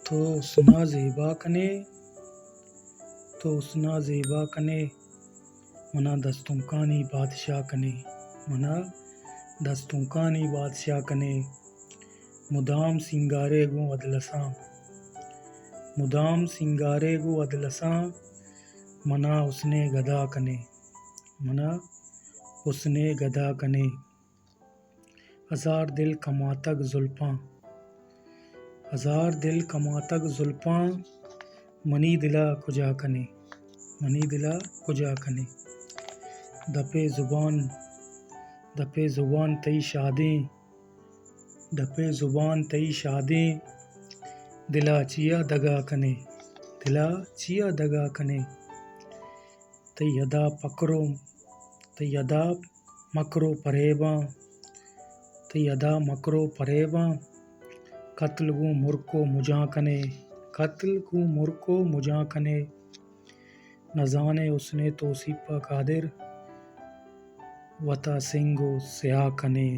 تو سنا زیبا کنے تو سنا زیبا کنے منا دستوں کانی بادشاہ کنے منا دستوں کانی بادشاہ کنے مدام سنگارے گو ادلساں مدام سنگارے گو ادلساں منا حسنے گدا کنے منا حسنے گدا کنے ہزار دل کماتگ زلفاں ہزار دل کماتگ زلفاں منی دلا کجا کنے منی دلا کجا کنے دپے زبان تئی شادیں دپے زبان تئی شادیں دلا چیا دگا کنے دلا چیا دگا کنے تئی ادا مکرو پریباں تئی ادا مکرو پریباں قتل گوں مرکو مجاں کنے قتل گوں مرکو مجاں کنے نہ زانے حسنے توصیفہ قادر وطا سنگ و سیاہ کنے